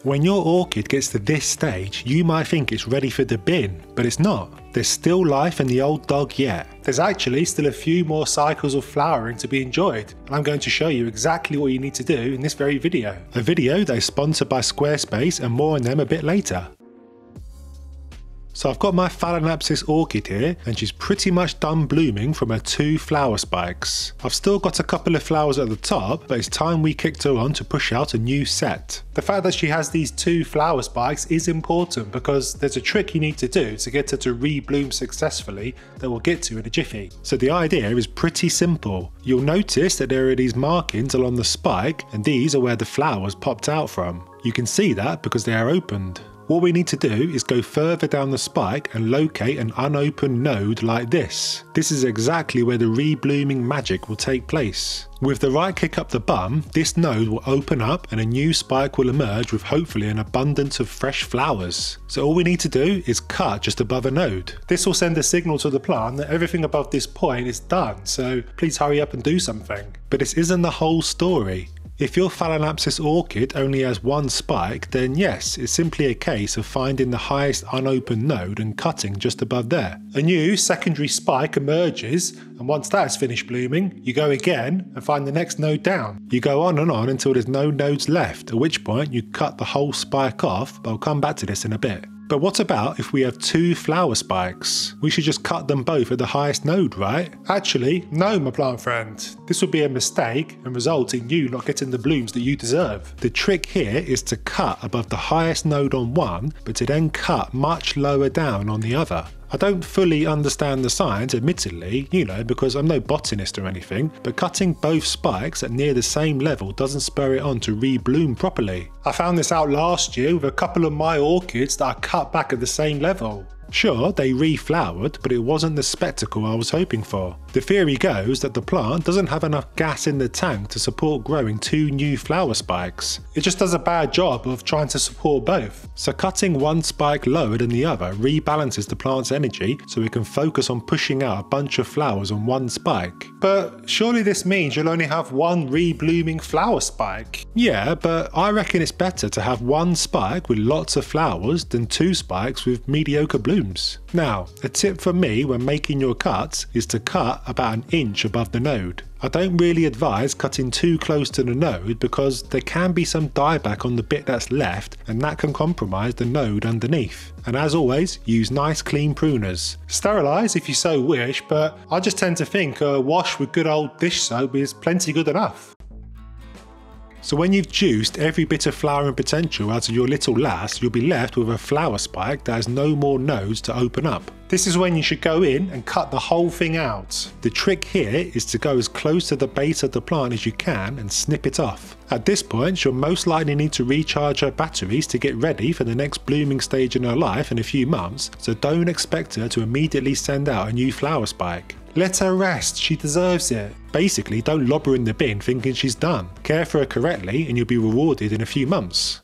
When your orchid gets to this stage, you might think it's ready for the bin, but it's not. There's still life in the old dog yet. There's actually still a few more cycles of flowering to be enjoyed, and I'm going to show you exactly what you need to do in this very video. A video that is sponsored by Squarespace, and more on them a bit later. So I've got my Phalaenopsis orchid here, and she's pretty much done blooming from her 2 flower spikes. I've still got a couple of flowers at the top, but it's time we kicked her on to push out a new set. The fact that she has these 2 flower spikes is important because there's a trick you need to do to get her to rebloom successfully that we'll get to in a jiffy. So the idea is pretty simple. You'll notice that there are these markings along the spike, and these are where the flowers popped out from. You can see that because they are opened. What we need to do is go further down the spike and locate an unopened node like this. This is exactly where the reblooming magic will take place. With the right kick up the bum, this node will open up and a new spike will emerge with hopefully an abundance of fresh flowers. So all we need to do is cut just above a node. This will send a signal to the plant that everything above this point is done, so please hurry up and do something. But this isn't the whole story. If your Phalaenopsis orchid only has 1 spike, then yes, it's simply a case of finding the highest unopened node and cutting just above there. A new secondary spike emerges, and once that is finished blooming, you go again and find the next node down. You go on and on until there's no nodes left, at which point you cut the whole spike off, but I'll come back to this in a bit. But what about if we have 2 flower spikes? We should just cut them both at the highest node, right? Actually, no, my plant friend. This would be a mistake and result in you not getting the blooms that you deserve. The trick here is to cut above the highest node on one, but to then cut much lower down on the other. I don't fully understand the science, admittedly, because I'm no botanist or anything, but cutting both spikes at near the same level doesn't spur it on to rebloom properly. I found this out last year with a couple of my orchids that I cut back at the same level. Sure, they reflowered, but it wasn't the spectacle I was hoping for. The theory goes that the plant doesn't have enough gas in the tank to support growing 2 new flower spikes. It just does a bad job of trying to support both. So cutting 1 spike lower than the other rebalances the plant's energy so it can focus on pushing out a bunch of flowers on 1 spike. But surely this means you'll only have 1 reblooming flower spike. Yeah, but I reckon it's better to have 1 spike with lots of flowers than 2 spikes with mediocre blooms. Now, a tip from me when making your cuts is to cut about an inch above the node. I don't really advise cutting too close to the node because there can be some dieback on the bit that's left and that can compromise the node underneath. And as always, use nice clean pruners. Sterilise if you so wish, but I just tend to think a wash with good old dish soap is plenty good enough. So when you've juiced every bit of flowering potential out of your little lass, you'll be left with a flower spike that has no more nodes to open up. This is when you should go in and cut the whole thing out. The trick here is to go as close to the base of the plant as you can and snip it off. At this point, you'll most likely need to recharge her batteries to get ready for the next blooming stage in her life in a few months, so don't expect her to immediately send out a new flower spike. Let her rest, she deserves it. Basically, don't lob her in the bin thinking she's done. Care for her correctly and you'll be rewarded in a few months.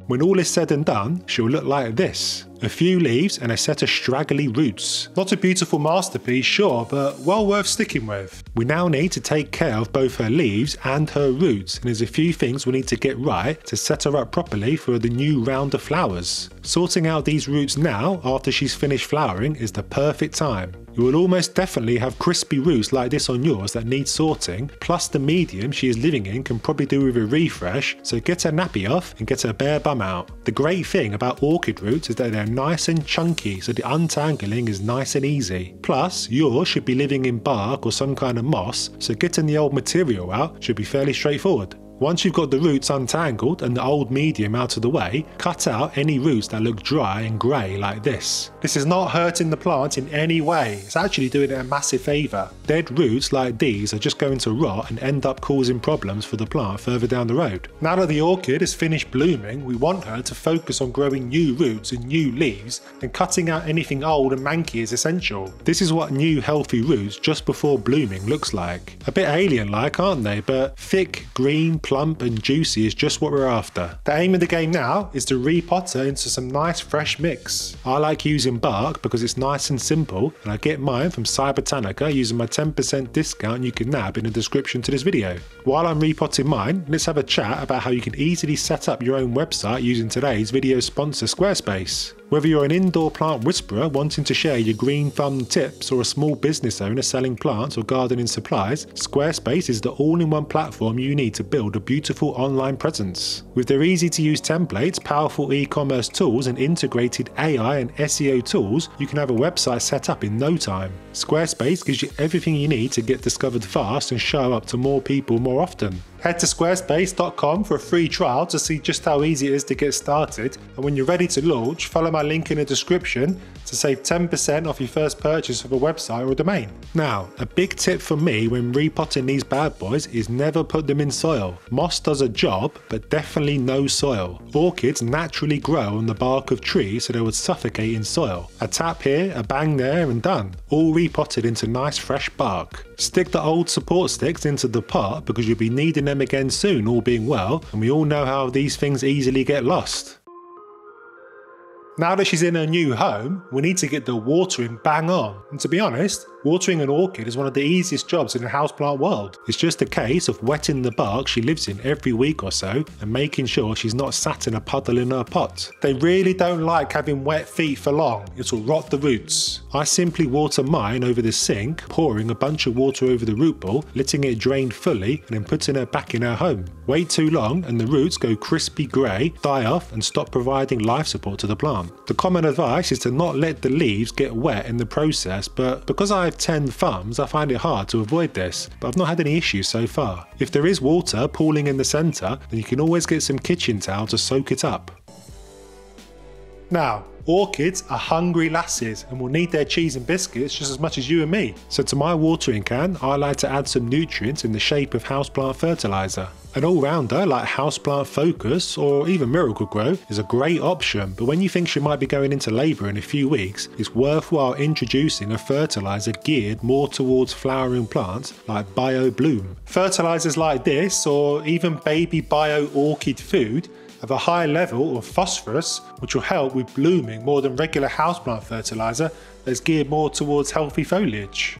When all is said and done, she'll look like this. A few leaves and a set of straggly roots. Not a beautiful masterpiece, sure, but well worth sticking with. We now need to take care of both her leaves and her roots, and there's a few things we need to get right to set her up properly for the new round of flowers. Sorting out these roots now, after she's finished flowering, is the perfect time. You will almost definitely have crispy roots like this on yours that need sorting, plus the medium she is living in can probably do with a refresh, so get her nappy off and get her bare bum out. The great thing about orchid roots is that they're nice and chunky, so the untangling is nice and easy. Plus, yours should be living in bark or some kind of moss, so getting the old material out should be fairly straightforward. Once you've got the roots untangled and the old medium out of the way, cut out any roots that look dry and grey like this. This is not hurting the plant in any way, it's actually doing it a massive favour. Dead roots like these are just going to rot and end up causing problems for the plant further down the road. Now that the orchid is finished blooming, we want her to focus on growing new roots and new leaves, and cutting out anything old and manky is essential. This is what new healthy roots just before blooming looks like. A bit alien-like, aren't they? But thick, green, plump and juicy is just what we're after. The aim of the game now is to repot her into some nice fresh mix. I like using bark because it's nice and simple, and I get mine from Cybertanica using my 10% discount you can nab in the description to this video. While I'm repotting mine, let's have a chat about how you can easily set up your own website using today's video sponsor Squarespace. Whether you're an indoor plant whisperer wanting to share your green thumb tips or a small business owner selling plants or gardening supplies, Squarespace is the all-in-one platform you need to build a beautiful online presence. With their easy-to-use templates, powerful e-commerce tools and integrated AI and SEO tools, you can have a website set up in no time. Squarespace gives you everything you need to get discovered fast and show up to more people more often. Head to squarespace.com for a free trial to see just how easy it is to get started, and when you're ready to launch, follow my link in the description to save 10% off your first purchase of a website or domain. Now, a big tip from me when repotting these bad boys is never put them in soil. Moss does a job, but definitely no soil. Orchids naturally grow on the bark of trees, so they would suffocate in soil. A tap here, a bang there, and done. All repotted into nice fresh bark. Stick the old support sticks into the pot because you'll be needing them again soon, all being well, and we all know how these things easily get lost. Now that she's in her new home, we need to get the watering bang on. And to be honest, watering an orchid is one of the easiest jobs in the houseplant world. It's just a case of wetting the bark she lives in every week or so and making sure she's not sat in a puddle in her pot. They really don't like having wet feet for long, it'll rot the roots. I simply water mine over the sink, pouring a bunch of water over the root ball, letting it drain fully and then putting her back in her home. Wait too long and the roots go crispy grey, die off and stop providing life support to the plant. The common advice is to not let the leaves get wet in the process, but because I have 10 thumbs, I find it hard to avoid this, but I've not had any issues so far. If there is water pooling in the centre, then you can always get some kitchen towel to soak it up. Now, orchids are hungry lasses and will need their cheese and biscuits just as much as you and me. So to my watering can, I like to add some nutrients in the shape of houseplant fertiliser. An all-rounder like Houseplant Focus or even Miracle Grow is a great option, but when you think she might be going into labour in a few weeks, it's worthwhile introducing a fertiliser geared more towards flowering plants like Bio Bloom. Fertilisers like this, or even baby bio orchid food, have a high level of phosphorus, which will help with blooming more than regular houseplant fertiliser that's geared more towards healthy foliage.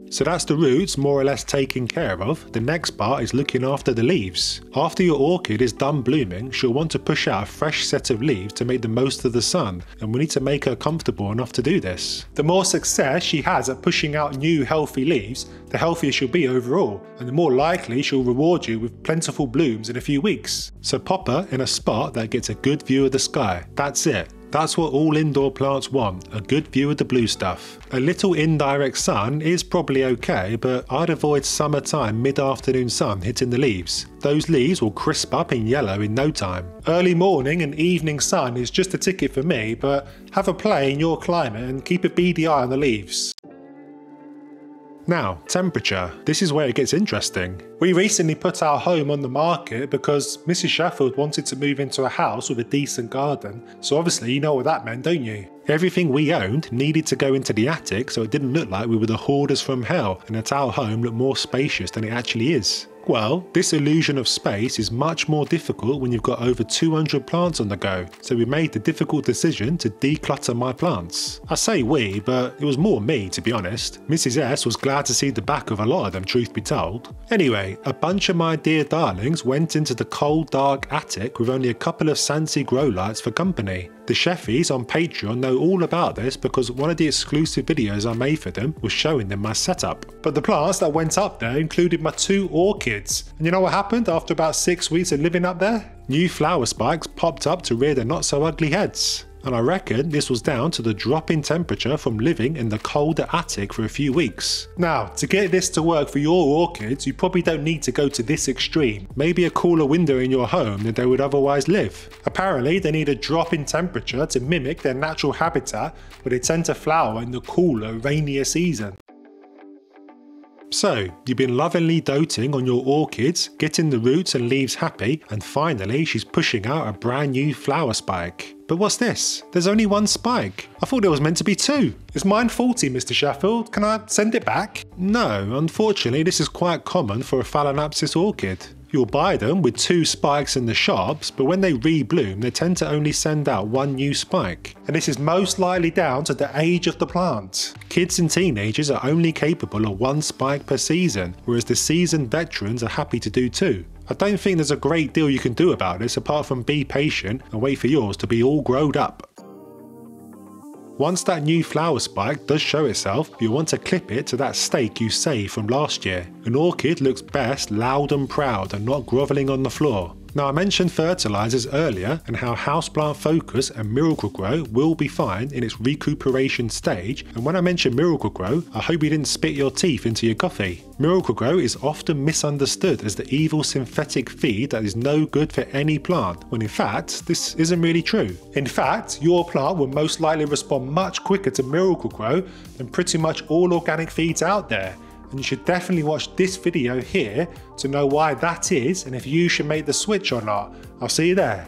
So that's the roots more or less taken care of. The next part is looking after the leaves. After your orchid is done blooming, she'll want to push out a fresh set of leaves to make the most of the sun, and we need to make her comfortable enough to do this. The more success she has at pushing out new healthy leaves, the healthier she'll be overall, and the more likely she'll reward you with plentiful blooms in a few weeks. So pop her in a spot that gets a good view of the sky. That's it. That's what all indoor plants want, a good view of the blue stuff. A little indirect sun is probably okay, but I'd avoid summertime mid-afternoon sun hitting the leaves. Those leaves will crisp up in yellow in no time. Early morning and evening sun is just a ticket for me, but have a play in your climate and keep a beady eye on the leaves. Now, temperature. This is where it gets interesting. We recently put our home on the market because Mrs. Sheffield wanted to move into a house with a decent garden, so obviously you know what that meant, don't you? Everything we owned needed to go into the attic so it didn't look like we were the hoarders from hell and that our home looked more spacious than it actually is. Well, this illusion of space is much more difficult when you've got over 200 plants on the go, so we made the difficult decision to declutter my plants. I say we, but it was more me to be honest. Mrs. S was glad to see the back of a lot of them, truth be told. Anyway, a bunch of my dear darlings went into the cold dark attic with only a couple of Sansi grow lights for company. The Sheffies on Patreon know all about this because one of the exclusive videos I made for them was showing them my setup. But the plants that went up there included my 2 orchids. And you know what happened after about 6 weeks of living up there? New flower spikes popped up to rear their not so ugly heads. And I reckon this was down to the drop in temperature from living in the colder attic for a few weeks. Now, to get this to work for your orchids, you probably don't need to go to this extreme. Maybe a cooler window in your home than they would otherwise live. Apparently, they need a drop in temperature to mimic their natural habitat, where they tend to flower in the cooler, rainier season. So, you've been lovingly doting on your orchids, getting the roots and leaves happy, and finally she's pushing out a brand new flower spike. But what's this? There's only one spike. I thought there was meant to be two. Is mine faulty, Mr. Sheffield? Can I send it back? No, unfortunately this is quite common for a Phalaenopsis orchid. You'll buy them with two spikes in the shops, but when they rebloom, they tend to only send out one new spike. And this is most likely down to the age of the plant. Kids and teenagers are only capable of one spike per season, whereas the seasoned veterans are happy to do two. I don't think there's a great deal you can do about this apart from be patient and wait for yours to be all growed up. Once that new flower spike does show itself, you'll want to clip it to that stake you saved from last year. An orchid looks best loud and proud and not grovelling on the floor. Now I mentioned fertilisers earlier and how Houseplant Focus and Miracle Grow will be fine in its recuperation stage, and when I mention Miracle Grow, I hope you didn't spit your teeth into your coffee. Miracle Grow is often misunderstood as the evil synthetic feed that is no good for any plant, when in fact this isn't really true. In fact, your plant will most likely respond much quicker to Miracle Grow than pretty much all organic feeds out there. And you should definitely watch this video here to know why that is and if you should make the switch or not. I'll see you there.